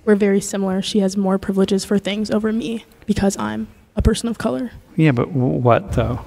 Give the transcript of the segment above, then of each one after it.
we're very similar. She has more privileges for things over me because I'm a person of color. Yeah, but what though?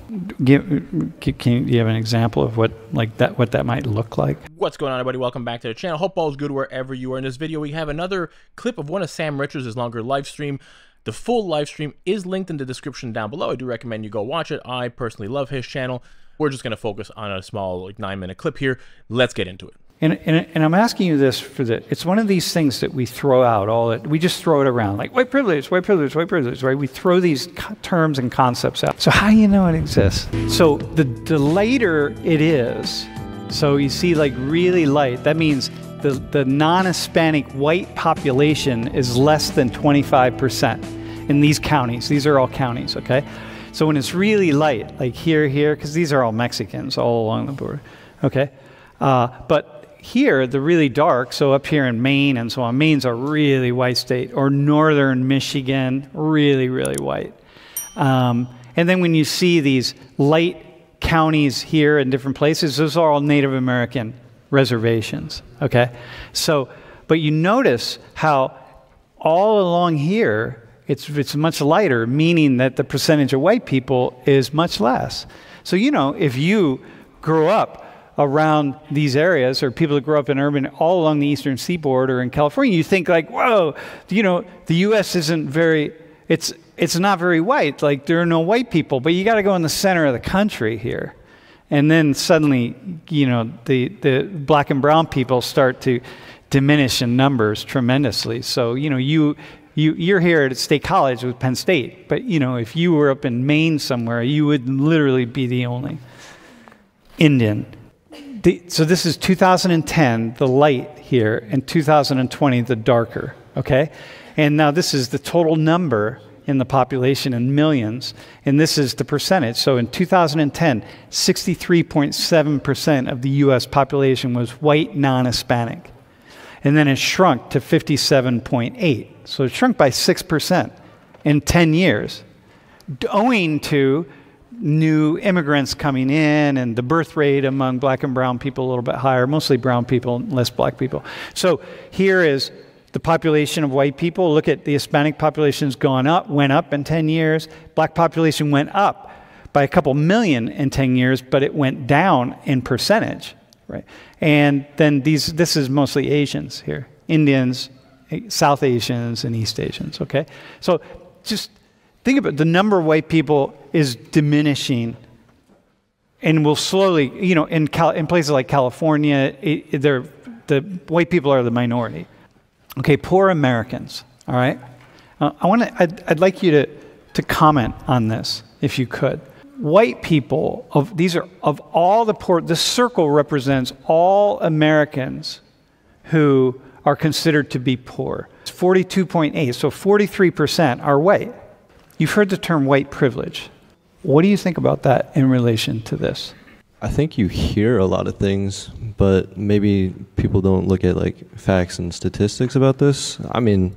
Do you have an example of what that might look like? What's going on, everybody? Welcome back to the channel. Hope all's good wherever you are. In this video, we have another clip of one of Sam Richards' longer live stream. The full live stream is linked in the description down below. I do recommend you go watch it. I personally love his channel. We're just going to focus on a small 9-minute clip here. Let's get into it. And I'm asking you this for it's one of these things that we throw out we just throw it around like white privilege, white privilege, white privilege, right? We throw these terms and concepts out. So how do you know it exists? So the lighter it is, so you see like really light, that means the non-Hispanic white population is less than 25% in these counties. These are all counties, okay? So when it's really light, like here, because these are all Mexicans all along the border, okay? But here, the really dark, so up here in Maine and so on, Maine's a really white state, or northern Michigan, really, really white. And then when you see these light counties here in different places, those are all Native American reservations, okay? So, but you notice how all along here, it's much lighter, meaning that the percentage of white people is much less. So, you know, if you grew up around these areas, or people that grow up in urban all along the eastern seaboard or in California, you think like, whoa, you know, the U.S. isn't very, it's not very white, like there are no white people, but you got to go in the center of the country here. And then suddenly, you know, the black and brown people start to diminish in numbers tremendously. So, you know, you're here at State College with Penn State, but, you know, if you were up in Maine somewhere, you would literally be the only Indian. So this is 2010, the light here, and 2020, the darker, okay? And now this is the total number in the population in millions, and this is the percentage. So in 2010, 63.7% of the U.S. population was white, non-Hispanic. And then it shrunk to 57.8. So it shrunk by 6% in 10 years, owing to new immigrants coming in and the birth rate among black and brown people a little bit higher, mostly brown people, less black people. So here is the population of white people. Look at the Hispanic population's gone up, went up in 10 years. Black population went up by a couple million in 10 years, but it went down in percentage, right? And then this is mostly Asians here, Indians, South Asians, and East Asians, okay? So just think about it. The number of white people is diminishing and will slowly, you know, in places like California, the white people are the minority. Okay, poor Americans, all right? I'd like you to comment on this, if you could. White people, of all the poor, this circle represents all Americans who are considered to be poor. It's 42.8, so 43% are white. You've heard the term white privilege. What do you think about that in relation to this? I think you hear a lot of things, but maybe people don't look at like facts and statistics about this. I mean,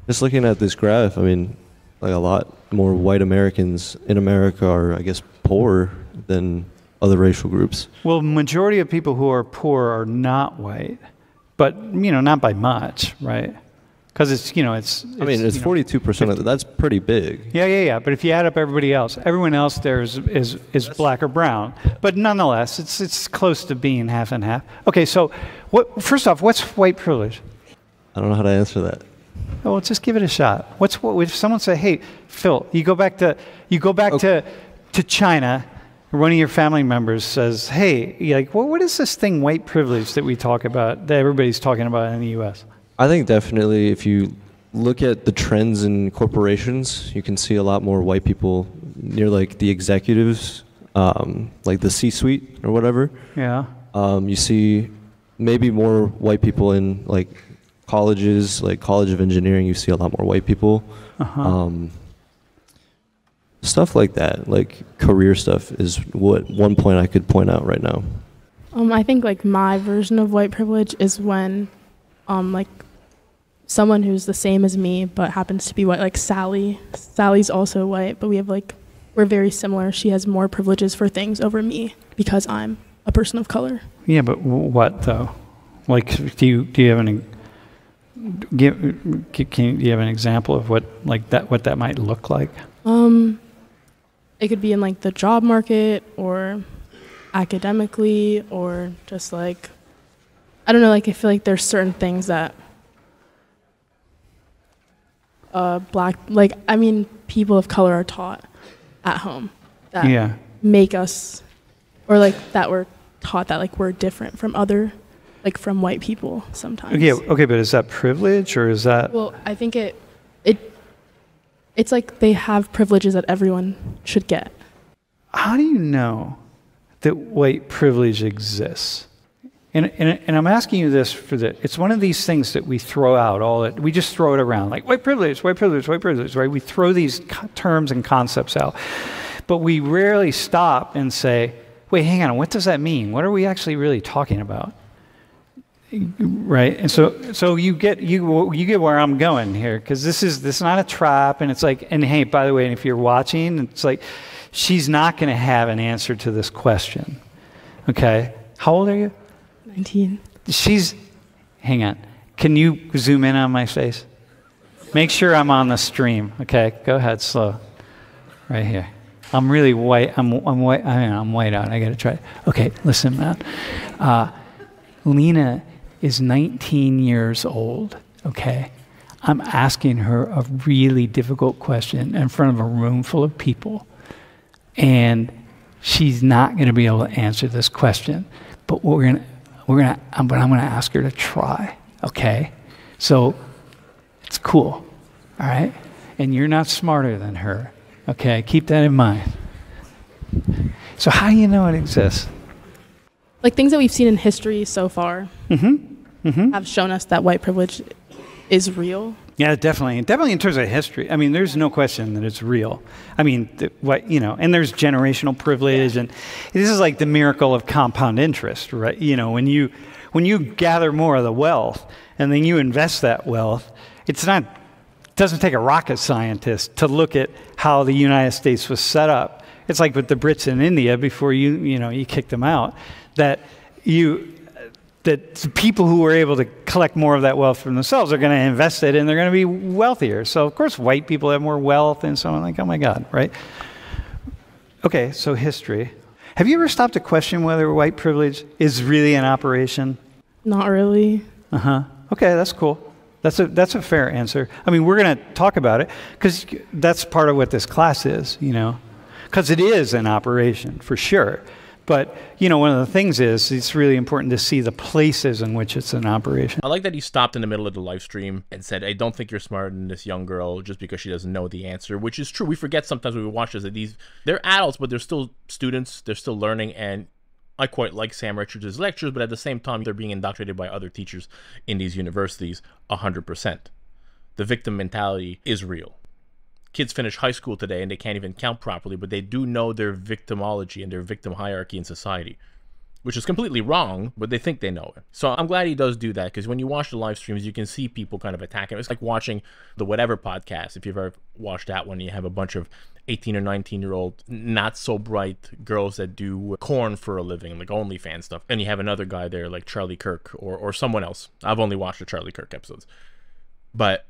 just looking at this graph, I mean, like a lot more white Americans in America are, I guess, poorer than other racial groups. Well, majority of people who are poor are not white, but, you know, not by much, right? Because it's, you know, I mean, it's 42% of that's pretty big. Yeah. But if you add up everybody else, everyone else there is black or brown. But nonetheless, it's close to being half and half. Okay, so first off, what's white privilege? I don't know how to answer that. Oh, well, just give it a shot. If someone say, hey, Phil, you go back to China, one of your family members says, hey, like, what is this thing, white privilege, that we talk about, that everybody's talking about in the U.S.? I think definitely if you look at the trends in corporations, you can see a lot more white people near like the executives, like the C-suite or whatever. Yeah. You see maybe more white people in like colleges, like College of Engineering, you see a lot more white people. Stuff like that, like career stuff is what one point I could point out right now. I think like my version of white privilege is when like someone who's the same as me but happens to be white, like Sally. Sally's also white, but we're very similar. She has more privileges for things over me because I'm a person of color. Yeah, but what though? Like, do you have any? Can you have an example of what that might look like? It could be in like the job market or academically or just like, I don't know, like I feel like there's certain things that people of color are taught at home that make us, or like that we're taught that like we're different from from white people sometimes. Yeah, okay, but is that privilege or is that? Well, I think it's like they have privileges that everyone should get. How do you know that white privilege exists? And I'm asking you this it's one of these things that we throw out we just throw it around like white privilege, right? We throw these terms and concepts out, but we rarely stop and say, wait, hang on, what does that mean? What are we actually really talking about? Right, and so you get where I'm going here, because this is not a trap, and it's like, and hey, by the way, and if you're watching, it's like she's not going to have an answer to this question. Okay, how old are you? 19. Hang on, can you zoom in on my face? Make sure I'm on the stream. Okay, go ahead, slow. Right here. I'm really white. I'm white. I'm white out. I got to try it. Okay, listen, man. Lena is 19 years old, okay? I'm asking her a really difficult question in front of a room full of people, and she's not going to be able to answer this question, but I'm going to ask her to try, okay? So it's cool, all right? And you're not smarter than her, okay? Keep that in mind. So how do you know it exists? Like things that we've seen in history so far have shown us that white privilege is real. Yeah, definitely in terms of history. I mean, there's no question that it's real. I mean, and there's generational privilege, and this is like the miracle of compound interest, right? You know, when you gather more of the wealth and then you invest that wealth, it doesn't take a rocket scientist to look at how the United States was set up. It's like with the Brits in India before you kicked them out, that the people who were able to collect more of that wealth for themselves are going to invest it, and they're going to be wealthier. So, of course, white people have more wealth, and so on. Like, oh, my God, right? Okay, so history. Have you ever stopped to question whether white privilege is really an operation? Not really. Uh-huh. Okay, that's cool. That's a fair answer. I mean, we're going to talk about it, because that's part of what this class is, because it is an operation, for sure. But, one of the things is it's really important to see the places in which it's an operation. I like that he stopped in the middle of the live stream and said, I don't think you're smarter than this young girl just because she doesn't know the answer, which is true. We forget sometimes when we watch this that they're adults, but they're still students. They're still learning. And I quite like Sam Richards' lectures, but at the same time, they're being indoctrinated by other teachers in these universities 100%. The victim mentality is real. Kids finish high school today and they can't even count properly, but they do know their victimology and their victim hierarchy in society, which is completely wrong, but they think they know it. So I'm glad he does do that, because when you watch the live streams, you can see people kind of attacking. It's like watching the Whatever podcast. If you've ever watched that one, you have a bunch of 18 or 19-year-old, not so bright girls that do corn for a living, like OnlyFans stuff. And you have another guy there like Charlie Kirk or someone else. I've only watched the Charlie Kirk episodes. But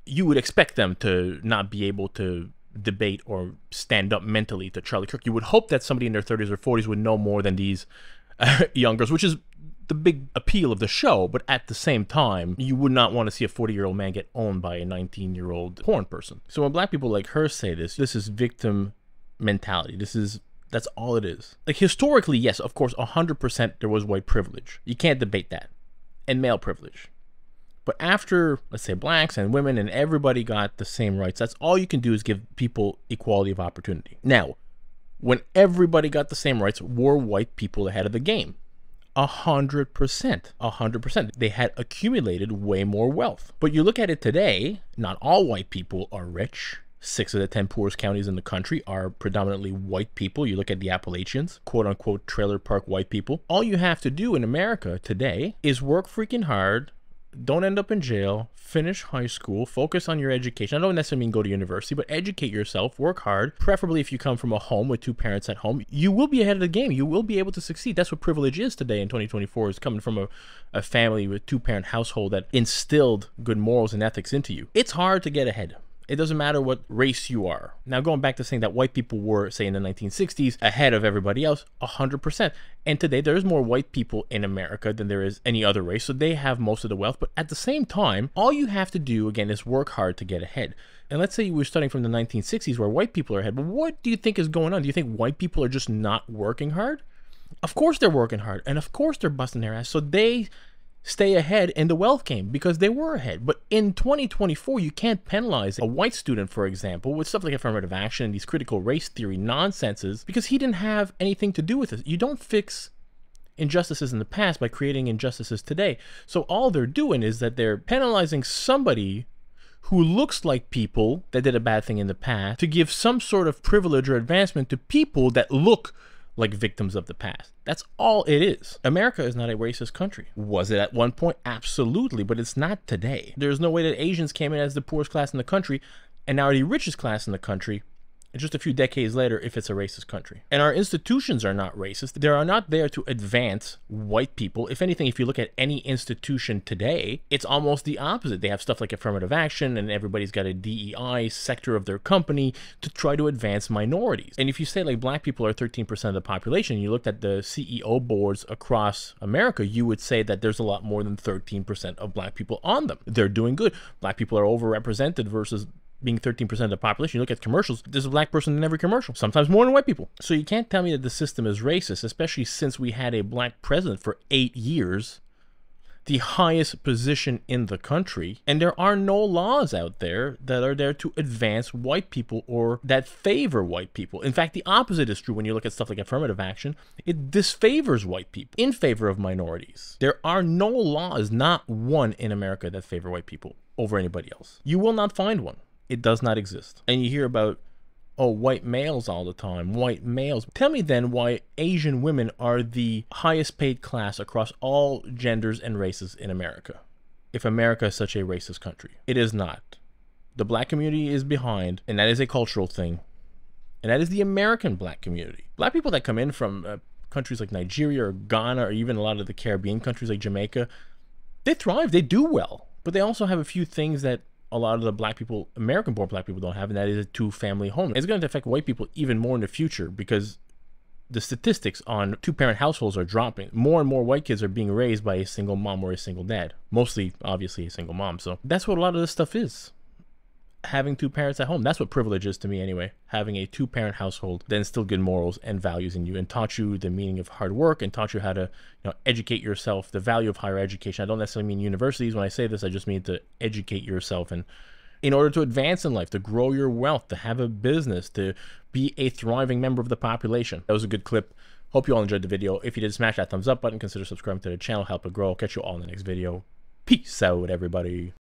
you would expect them to not be able to debate or stand up mentally to Charlie Kirk. You would hope that somebody in their 30s or 40s would know more than these young girls, which is the big appeal of the show. But at the same time, you would not want to see a 40-year-old man get owned by a 19-year-old porn person. So when black people like her say this is victim mentality. That's all it is. Like, historically, yes, of course, 100% there was white privilege. You can't debate that. And male privilege. But after, let's say, blacks and women and everybody got the same rights, that's all you can do is give people equality of opportunity. Now, when everybody got the same rights, were white people ahead of the game? 100%. 100%. They had accumulated way more wealth. But you look at it today, not all white people are rich. 6 of the 10 poorest counties in the country are predominantly white people. You look at the Appalachians, quote unquote trailer park white people. All you have to do in America today is work freaking hard, don't end up in jail, finish high school, focus on your education. I don't necessarily mean go to university, but educate yourself, work hard. Preferably if you come from a home with 2 parents at home, you will be ahead of the game. You will be able to succeed. That's what privilege is today in 2024, is coming from a family with 2-parent household that instilled good morals and ethics into you. It's hard to get ahead. It doesn't matter what race you are. Now, going back to saying that white people were, say, in the 1960s, ahead of everybody else, 100%. And today, there's more white people in America than there is any other race, so they have most of the wealth. But at the same time, all you have to do, again, is work hard to get ahead. And let's say you were studying from the 1960s where white people are ahead. But what do you think is going on? Do you think white people are just not working hard? Of course they're working hard, and of course they're busting their ass. So they stay ahead in the wealth game because they were ahead. But in 2024, you can't penalize a white student, for example, with stuff like affirmative action and these critical race theory nonsenses because he didn't have anything to do with it. You don't fix injustices in the past by creating injustices today. So all they're doing is that they're penalizing somebody who looks like people that did a bad thing in the past to give some sort of privilege or advancement to people that look like victims of the past. That's all it is. America is not a racist country. Was it at one point? Absolutely, but it's not today. There's no way that Asians came in as the poorest class in the country and now are the richest class in the country just a few decades later if it's a racist country. And our institutions are not racist. They are not there to advance white people. If anything, if you look at any institution today, it's almost the opposite. They have stuff like affirmative action and everybody's got a DEI sector of their company to try to advance minorities. And if you say like black people are 13% of the population, and you looked at the CEO boards across America, you would say that there's a lot more than 13% of black people on them. They're doing good. Black people are overrepresented versus being 13% of the population. You look at commercials, there's a black person in every commercial, sometimes more than white people. So you can't tell me that the system is racist, especially since we had a black president for 8 years, the highest position in the country, and there are no laws out there that are there to advance white people or that favor white people. In fact, the opposite is true when you look at stuff like affirmative action. It disfavors white people in favor of minorities. There are no laws, not one in America, that favor white people over anybody else. You will not find one. It does not exist. And you hear about, oh, white males all the time, white males. Tell me then why Asian women are the highest paid class across all genders and races in America, if America is such a racist country. It is not. The black community is behind, and that is a cultural thing. And that is the American black community. Black people that come in from countries like Nigeria or Ghana or even a lot of the Caribbean countries like Jamaica, they thrive, they do well. But they also have a few things that a lot of the black people, American-born black people, don't have, and that is a 2-family home. It's going to affect white people even more in the future because the statistics on 2-parent households are dropping. More and more white kids are being raised by a single mom or a single dad. Mostly, obviously, a single mom. So that's what a lot of this stuff is. Having 2 parents at home. That's what privilege is to me anyway. Having a 2-parent household that instilled good morals and values in you and taught you the meaning of hard work and taught you how to, educate yourself, the value of higher education. I don't necessarily mean universities. When I say this, I just mean to educate yourself and in order to advance in life, to grow your wealth, to have a business, to be a thriving member of the population. That was a good clip. Hope you all enjoyed the video. If you did, smash that thumbs up button. Consider subscribing to the channel. Help it grow. I'll catch you all in the next video. Peace out, everybody.